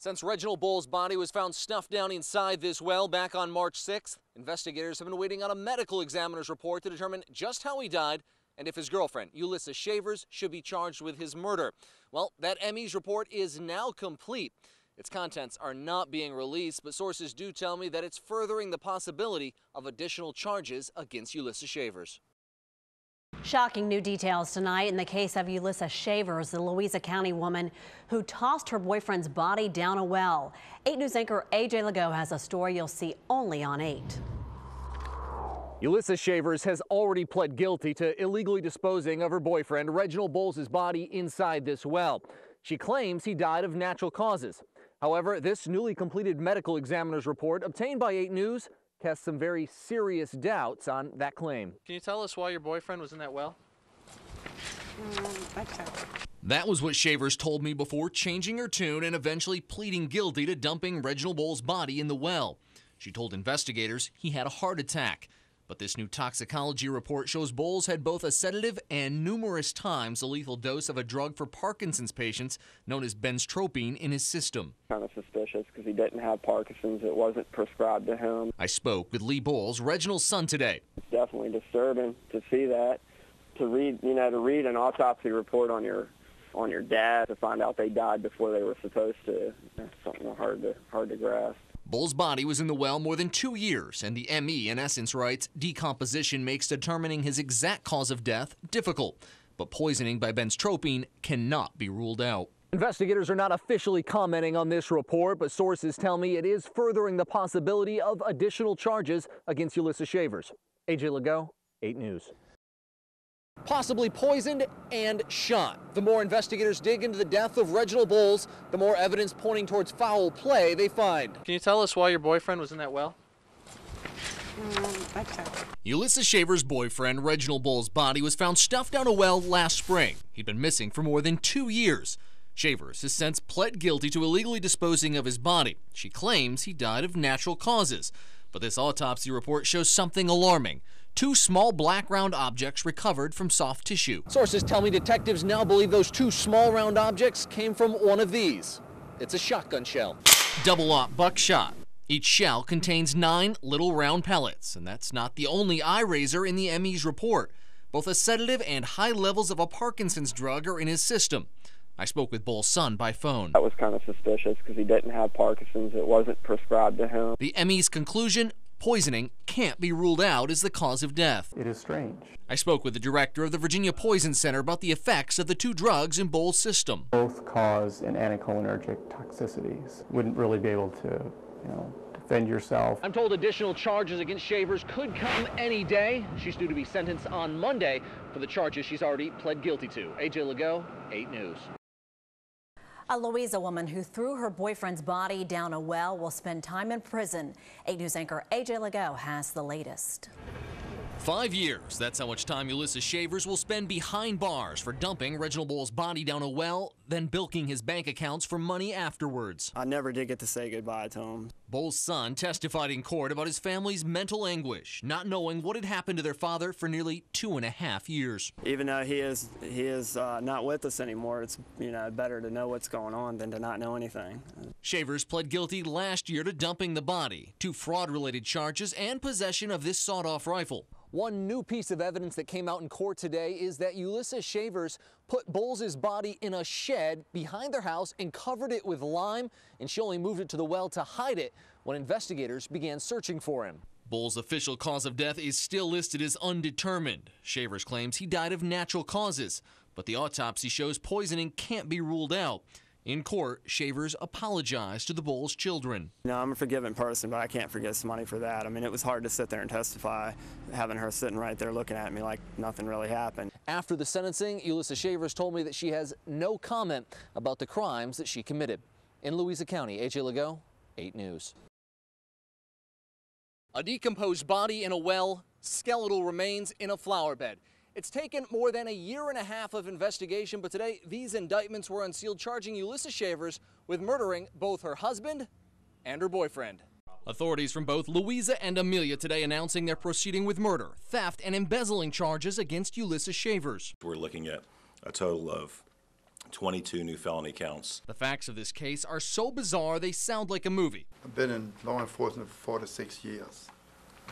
Since Reginald Bowles' body was found stuffed down inside this well back on March 6th, investigators have been waiting on a medical examiner's report to determine just how he died and if his girlfriend, Ulissa Shavers, should be charged with his murder. Well, that ME's report is now complete. Its contents are not being released, but sources do tell me that it's furthering the possibility of additional charges against Ulissa Shavers. Shocking new details tonight in the case of Ulissa Shavers, the Louisa County woman who tossed her boyfriend's body down a well. 8 News anchor AJ Legault has a story you'll see only on 8. Ulissa Shavers has already pled guilty to illegally disposing of her boyfriend Reginald Bowles' body inside this well. She claims he died of natural causes. However, this newly completed medical examiner's report obtained by 8 News casts some very serious doubts on that claim. Can you tell us why your boyfriend was in that well? Okay. That was what Shavers told me before changing her tune and eventually pleading guilty to dumping Reginald Bowles' body in the well. She told investigators he had a heart attack. But this new toxicology report shows Bowles had both a sedative and numerous times a lethal dose of a drug for Parkinson's patients known as benztropine in his system. Kind of suspicious because he didn't have Parkinson's. It wasn't prescribed to him. I spoke with Lee Bowles, Reginald's son, today. It's definitely disturbing to see that, to read an autopsy report on your dad, to find out they died before they were supposed to. That's something hard to grasp. Bowles' body was in the well more than 2 years, and the ME, in essence, writes, decomposition makes determining his exact cause of death difficult, but poisoning by benztropine cannot be ruled out. Investigators are not officially commenting on this report, but sources tell me it is furthering the possibility of additional charges against Ulissa Shavers. AJ Legault, 8 News. Possibly poisoned and shot. The more investigators dig into the death of Reginald Bowles, the more evidence pointing towards foul play they find. Can you tell us why your boyfriend was in that well? Okay. Ulissa Shavers' boyfriend, Reginald Bowles' body was found stuffed down a well last spring. He'd been missing for more than 2 years. Shavers has since pled guilty to illegally disposing of his body. She claims he died of natural causes. But this autopsy report shows something alarming. 2 small black round objects recovered from soft tissue. Sources tell me detectives now believe those 2 small round objects came from one of these. It's a shotgun shell. Double-aught buckshot. Each shell contains 9 little round pellets, and that's not the only eye raiser in the ME's report. Both a sedative and high levels of a Parkinson's drug are in his system. I spoke with Bowles' son by phone. That was kind of suspicious because he didn't have Parkinson's. It wasn't prescribed to him. The ME's conclusion, poisoning can't be ruled out as the cause of death. It is strange. I spoke with the director of the Virginia Poison Center about the effects of the 2 drugs in Bowles' system. Both cause an anticholinergic toxicities. Wouldn't really be able to, defend yourself. I'm told additional charges against Shavers could come any day. She's due to be sentenced on Monday for the charges she's already pled guilty to. AJ Legault, 8 News. A Louisa woman who threw her boyfriend's body down a well will spend time in prison. 8 News anchor AJ Legault has the latest. 5 years. That's how much time Ulissa Shavers will spend behind bars for dumping Reginald Bowles' body down a well, then bilking his bank accounts for money afterwards. I never did get to say goodbye to him. Bowles' son testified in court about his family's mental anguish, not knowing what had happened to their father for nearly 2.5 years. Even though he is not with us anymore, it's better to know what's going on than to not know anything. Shavers pled guilty last year to dumping the body, to fraud-related charges, and possession of this sawed-off rifle. One new piece of evidence that came out in court today is that Ulissa Shavers put Bowles' body in a shed behind their house and covered it with lime, and she only moved it to the well to hide it when investigators began searching for him. Bowles' official cause of death is still listed as undetermined. Shavers claims he died of natural causes, but the autopsy shows poisoning can't be ruled out. In court, Shavers apologized to the Bowles children. I'm a forgiving person, but I can't forgive somebody for that. I mean, it was hard to sit there and testify, having her sitting right there looking at me like nothing really happened. After the sentencing, Ulissa Shavers told me that she has no comment about the crimes that she committed. In Louisa County, AJ Legault, 8 News. A decomposed body in a well, skeletal remains in a flower bed. It's taken more than 1.5 years of investigation, but today these indictments were unsealed, charging Ulissa Shavers with murdering both her husband and her boyfriend. Authorities from both Louisa and Amelia today announcing they're proceeding with murder, theft, and embezzling charges against Ulissa Shavers. We're looking at a total of 22 new felony counts. The facts of this case are so bizarre they sound like a movie. I've been in law enforcement for 46 years,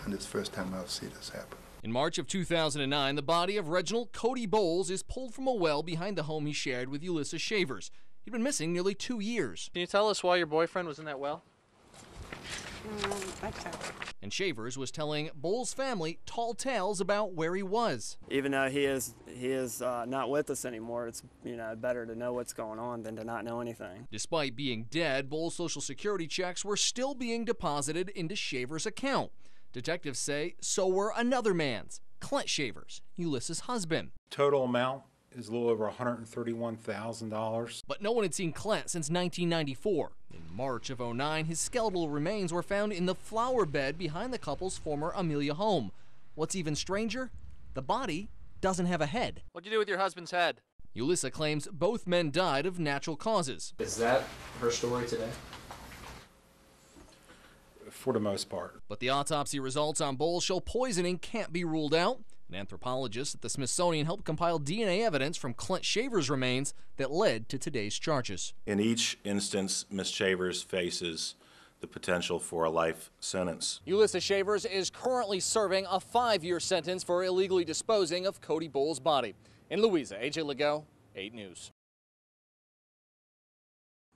and it's the first time I've seen this happen. In March of 2009, the body of Reginald Cody Bowles is pulled from a well behind the home he shared with Ulissa Shavers. He'd been missing nearly 2 years. Can you tell us why your boyfriend was in that well? And Shavers was telling Bowles' family tall tales about where he was. Even though he is not with us anymore, it's better to know what's going on than to not know anything. Despite being dead, Bowles' Social Security checks were still being deposited into Shavers' account. Detectives say so were another man's, Clint Shavers, Ulissa's husband. Total amount is a little over $131,000. But no one had seen Clint since 1994. In March of '09, his skeletal remains were found in the flower bed behind the couple's former Amelia home. What's even stranger, the body doesn't have a head. What'd you do with your husband's head? Ulissa claims both men died of natural causes. Is that her story today? For the most part. But the autopsy results on Bowles show poisoning can't be ruled out. An anthropologist at the Smithsonian helped compile DNA evidence from Clint Shavers' remains that led to today's charges. In each instance, Ms. Shavers faces the potential for a life sentence. Ulissa Shavers is currently serving a 5-year sentence for illegally disposing of Cody Bowles' body. In Louisa, AJ Legault, 8 News.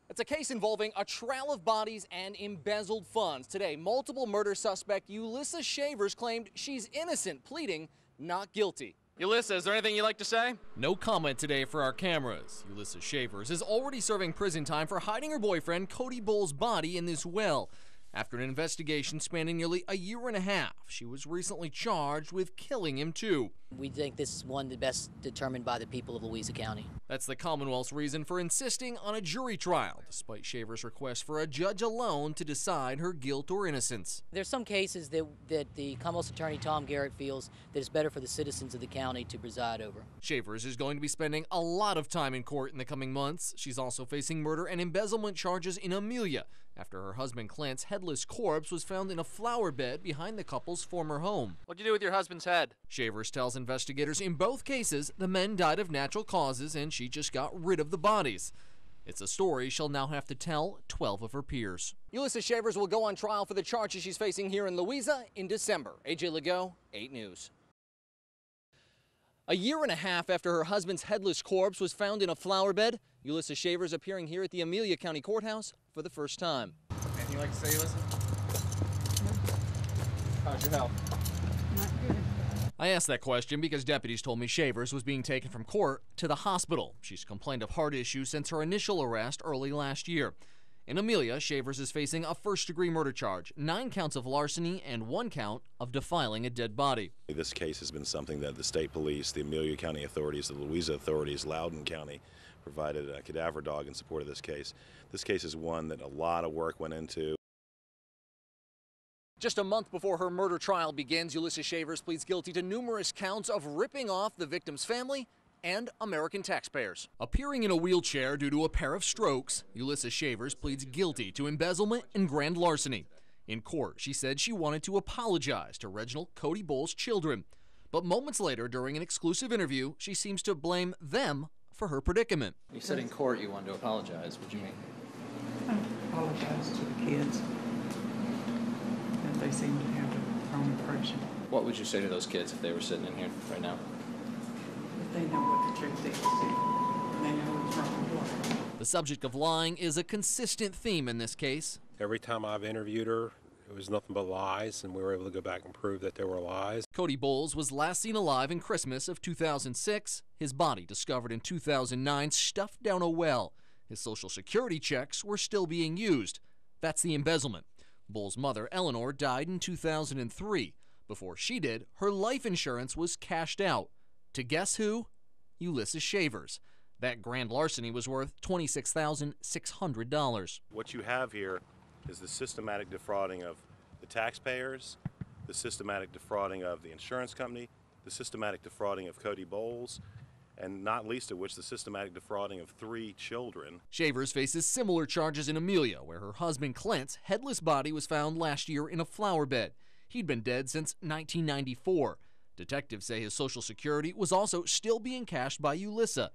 It's a case involving a trail of bodies and embezzled funds. Today, multiple murder suspect Ulissa Shavers claimed she's innocent, pleading not guilty. Ulissa, is there anything you'd like to say? No comment today for our cameras. Ulissa Shavers is already serving prison time for hiding her boyfriend Cody Bowles' body in this well. After an investigation spanning nearly a year and a half, she was recently charged with killing him too. We think this is one of the best determined by the people of Louisa County. That's the Commonwealth's reason for insisting on a jury trial, despite Shavers' request for a judge alone to decide her guilt or innocence. There's some cases that the Commonwealth's Attorney Tom Garrett feels that it's better for the citizens of the county to preside over. Shavers is going to be spending a lot of time in court in the coming months. She's also facing murder and embezzlement charges in Amelia, after her husband Clint's headless corpse was found in a flower bed behind the couple's former home. What'd you do with your husband's head? Shavers tells investigators in both cases the men died of natural causes and she just got rid of the bodies. It's a story she'll now have to tell 12 of her peers. Ulissa Shavers will go on trial for the charges she's facing here in Louisa in December. AJ Legault, 8 News. A year and a half after her husband's headless corpse was found in a flower bed, Ulissa Shavers appearing here at the Amelia County Courthouse for the first time. Anything you'd like to say, Ulissa? How's your health? I asked that question because deputies told me Shavers was being taken from court to the hospital. She's complained of heart issues since her initial arrest early last year. In Amelia, Shavers is facing a first-degree murder charge, 9 counts of larceny, and 1 count of defiling a dead body. This case has been something that the state police, the Amelia County authorities, the Louisa authorities, Loudoun County provided a cadaver dog in support of this case. This case is one that a lot of work went into. Just a month before her murder trial begins, Ulissa Shavers pleads guilty to numerous counts of ripping off the victim's family and American taxpayers. Appearing in a wheelchair due to a pair of strokes, Ulissa Shavers pleads guilty to embezzlement and grand larceny. In court, she said she wanted to apologize to Reginald Cody Bowles' children. But moments later, during an exclusive interview, she seems to blame them for her predicament. You said in court you wanted to apologize. What do you mean? I apologize to the kids that they seem to have the wrong impression. What would you say to those kids if they were sitting in here right now? If they know what the truth is, and they know what's wrong with life. The subject of lying is a consistent theme in this case. Every time I've interviewed her, it was nothing but lies, and we were able to go back and prove that there were lies. Cody Bowles was last seen alive in Christmas of 2006. His body discovered in 2009, stuffed down a well. His Social Security checks were still being used. That's the embezzlement. Bowles' mother, Eleanor, died in 2003. Before she did, her life insurance was cashed out. To guess who? Ulissa Shavers. That grand larceny was worth $26,600. What you have here is the systematic defrauding of the taxpayers, the systematic defrauding of the insurance company, the systematic defrauding of Cody Bowles, and not least of which the systematic defrauding of 3 children. Shavers faces similar charges in Amelia, where her husband Clint's headless body was found last year in a flower bed. He'd been dead since 1994. Detectives say his Social Security was also still being cashed by Ulissa.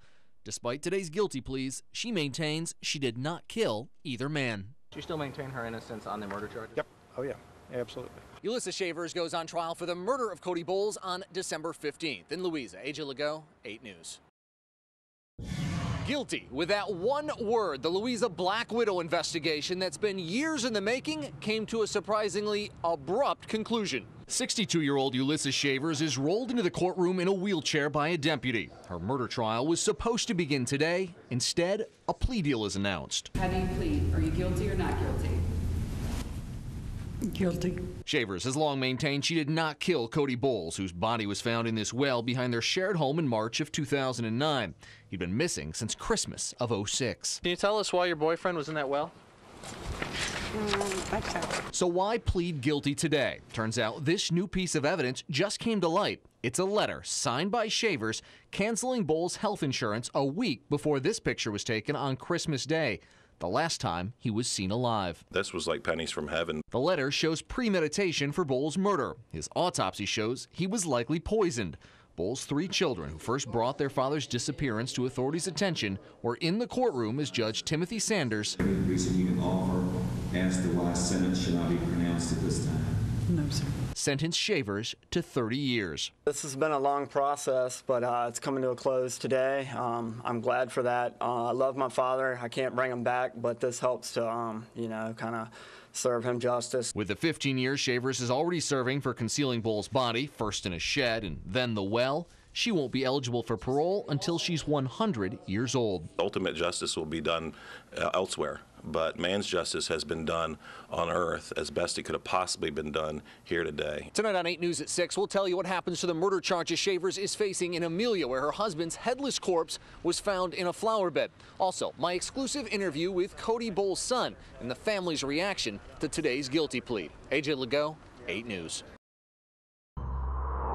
Despite today's guilty pleas, she maintains she did not kill either man. Do you still maintain her innocence on the murder charges? Yep. Oh, yeah. Absolutely. Ulissa Shavers goes on trial for the murder of Cody Bowles on December 15th. In Louisa, AJ Legault, 8 News. Guilty. With that one word, the Louisa Black Widow investigation that's been years in the making came to a surprisingly abrupt conclusion. 62-year-old Ulissa Shavers is rolled into the courtroom in a wheelchair by a deputy. Her murder trial was supposed to begin today. Instead, a plea deal is announced. How do you plead? Are you guilty or not guilty? Guilty. Shavers has long maintained she did not kill Cody Bowles, whose body was found in this well behind their shared home in March of 2009. He'd been missing since Christmas of '06. Can you tell us why your boyfriend was in that well? So why plead guilty today? Turns out this new piece of evidence just came to light. It's a letter signed by Shavers canceling Bowles' health insurance a week before this picture was taken on Christmas Day, the last time he was seen alive. This was like pennies from heaven. The letter shows premeditation for Bowles' murder. His autopsy shows he was likely poisoned. Bowles' 3 children, who first brought their father's disappearance to authorities' attention, were in the courtroom as Judge Timothy Sanders asked the last sentence should not be pronounced at this time. No, sir. Sentenced Shavers to 30 years. This has been a long process, but it's coming to a close today. I'm glad for that. I love my father. I can't bring him back, but this helps to, kind of serve him justice. With the 15 years Shavers is already serving for concealing Bowles' body, first in a shed and then the well, she won't be eligible for parole until she's 100 years old. Ultimate justice will be done elsewhere, but man's justice has been done on earth as best it could have possibly been done here today. Tonight on 8 News at 6, we'll tell you what happens to the murder charges Shavers is facing in Amelia, where her husband's headless corpse was found in a flower bed. Also, my exclusive interview with Cody Bowles' son and the family's reaction to today's guilty plea. AJ Legault, 8 News.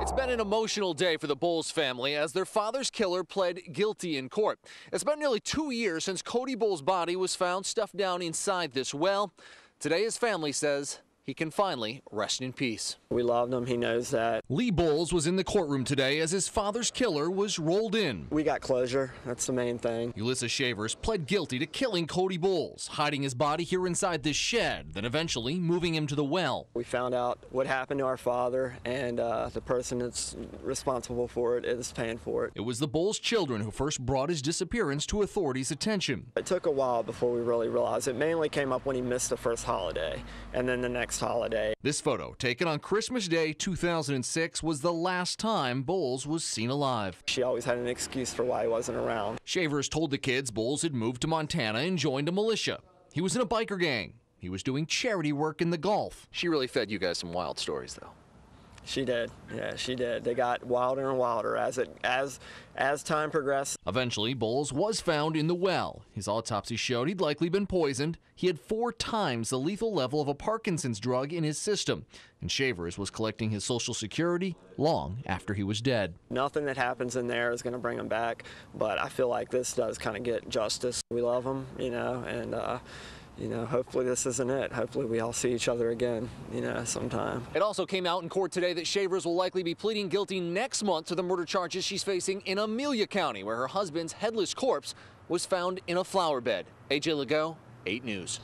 It's been an emotional day for the Bowles family as their father's killer pled guilty in court. It's been nearly 2 years since Cody Bowles' body was found stuffed down inside this well. Today his family says he can finally rest in peace. We loved him. He knows that. Lee Bowles was in the courtroom today as his father's killer was rolled in. We got closure. That's the main thing. Ulissa Shavers pled guilty to killing Cody Bowles, hiding his body here inside this shed, then eventually moving him to the well. We found out what happened to our father, and the person that's responsible for it is paying for it. It was the Bowles children who first brought his disappearance to authorities' attention. It took a while before we really realized. It mainly came up when he missed the first holiday and then the next holiday. This photo, taken on Christmas Day 2006, was the last time Bowles was seen alive. She always had an excuse for why he wasn't around. Shavers told the kids Bowles had moved to Montana and joined a militia. He was in a biker gang. He was doing charity work in the Gulf. She really fed you guys some wild stories, though. She did. Yeah, she did. They got wilder and wilder as time progressed. Eventually, Bowles was found in the well. His autopsy showed he'd likely been poisoned. He had 4 times the lethal level of a Parkinson's drug in his system. And Shavers was collecting his Social Security long after he was dead. Nothing that happens in there is going to bring him back, but I feel like this does kind of get justice. We love him, and hopefully this isn't it. Hopefully we all see each other again, sometime. It also came out in court today that Shavers will likely be pleading guilty next month to the murder charges she's facing in Amelia County, where her husband's headless corpse was found in a flower bed. AJ Legault, 8 News.